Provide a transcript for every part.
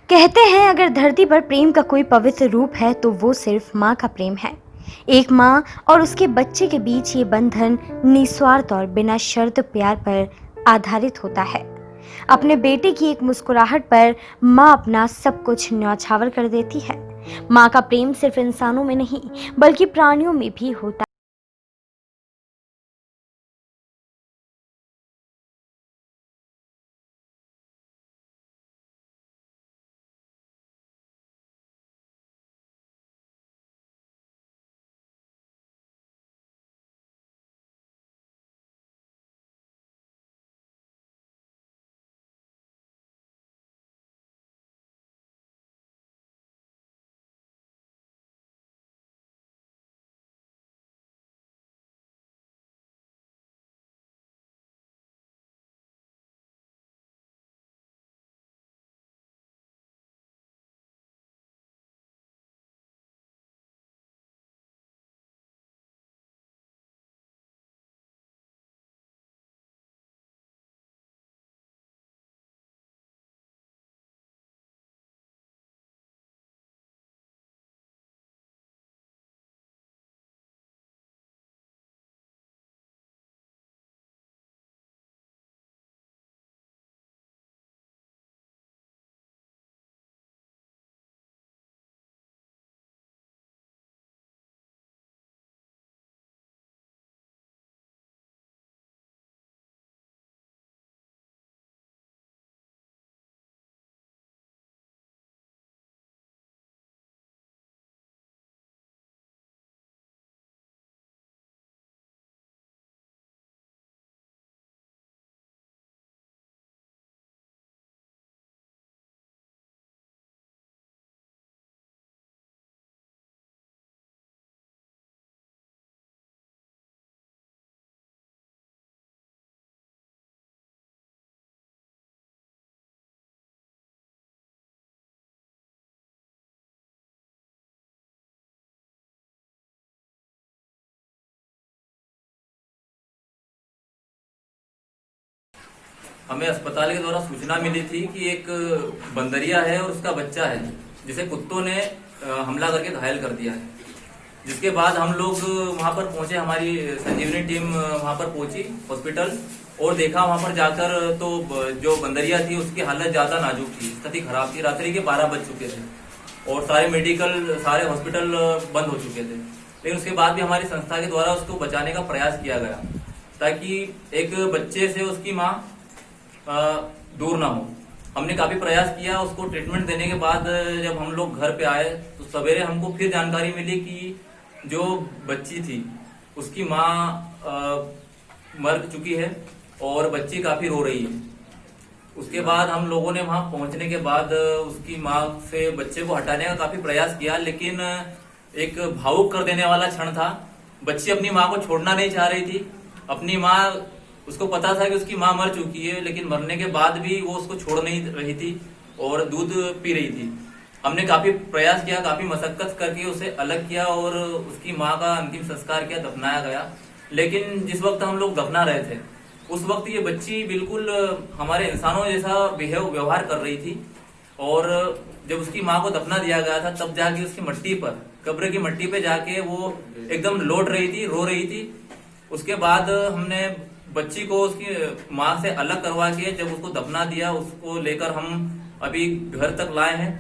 कहते हैं अगर धरती पर प्रेम का कोई पवित्र रूप है तो वो सिर्फ माँ का प्रेम है। एक माँ और उसके बच्चे के बीच ये बंधन निस्वार्थ और बिना शर्त प्यार पर आधारित होता है। अपने बेटे की एक मुस्कुराहट पर माँ अपना सब कुछ न्यौछावर कर देती है। माँ का प्रेम सिर्फ इंसानों में नहीं बल्कि प्राणियों में भी होता है। हमें अस्पताल के द्वारा सूचना मिली थी कि एक बंदरिया है और उसका बच्चा है जिसे कुत्तों ने हमला करके घायल कर दिया है। जिसके बाद हम लोग वहां पर पहुंचे, हमारी संजीवनी टीम वहां पर पहुंची हॉस्पिटल और देखा वहां पर जाकर तो जो बंदरिया थी उसकी हालत ज्यादा नाजुक थी, स्थिति खराब थी। रात्रि के 12 बज चुके थे और सारे हॉस्पिटल बंद हो चुके थे। लेकिन उसके बाद भी हमारी संस्था के द्वारा उसको बचाने का प्रयास किया गया ताकि एक बच्चे से उसकी माँ दूर ना हो। हमने काफी प्रयास किया। उसको ट्रीटमेंट देने के बाद जब हम लोग घर पे आए तो सवेरे हमको फिर जानकारी मिली कि जो बच्ची थी उसकी माँ मर चुकी है और बच्ची काफी रो रही है। उसके बाद हम लोगों ने वहां पहुंचने के बाद उसकी माँ से बच्चे को हटाने का काफी प्रयास किया, लेकिन एक भावुक कर देने वाला क्षण था। बच्ची अपनी माँ को छोड़ना नहीं चाह रही थी। अपनी माँ, उसको पता था कि उसकी माँ मर चुकी है, लेकिन मरने के बाद भी वो उसको छोड़ नहीं रही थी और दूध पी रही थी। हमने काफी प्रयास किया, काफी मशक्कत करके उसे अलग किया और उसकी माँ का अंतिम संस्कार किया, दफनाया गया। लेकिन जिस वक्त हम लोग दफना रहे थे उस वक्त ये बच्ची बिल्कुल हमारे इंसानों जैसा व्यवहार कर रही थी। और जब उसकी माँ को दफना दिया गया था तब जाके उसकी मट्टी पर, कब्र की मट्टी पे जाके वो एकदम लौट रही थी, रो रही थी। उसके बाद हमने बच्ची को उसकी माँ से अलग करवा के जब उसको दफना दिया, उसको लेकर हम अभी घर तक लाए हैं,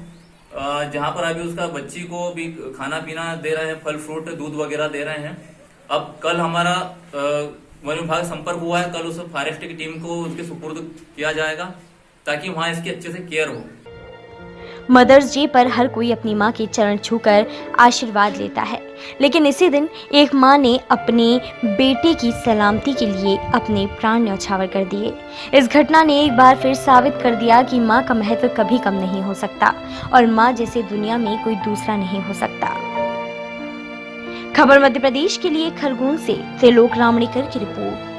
जहां पर अभी उसका बच्ची को भी खाना पीना दे रहे हैं, फल फ्रूट दूध वगैरह दे रहे हैं। अब कल हमारा वन विभाग संपर्क हुआ है, कल उस फॉरेस्ट की टीम को उसके सुपुर्द किया जाएगा ताकि वहां इसकी अच्छे से केयर हो। मदर्स डे पर हर कोई अपनी माँ के चरण छूकर आशीर्वाद लेता है, लेकिन इसी दिन एक माँ ने अपने बेटे की सलामती के लिए अपने प्राण न्यौछावर कर दिए। इस घटना ने एक बार फिर साबित कर दिया कि माँ का महत्व कभी कम नहीं हो सकता और माँ जैसे दुनिया में कोई दूसरा नहीं हो सकता। खबर मध्य प्रदेश के लिए खरगोन से त्रिलोक रामणेकर की रिपोर्ट।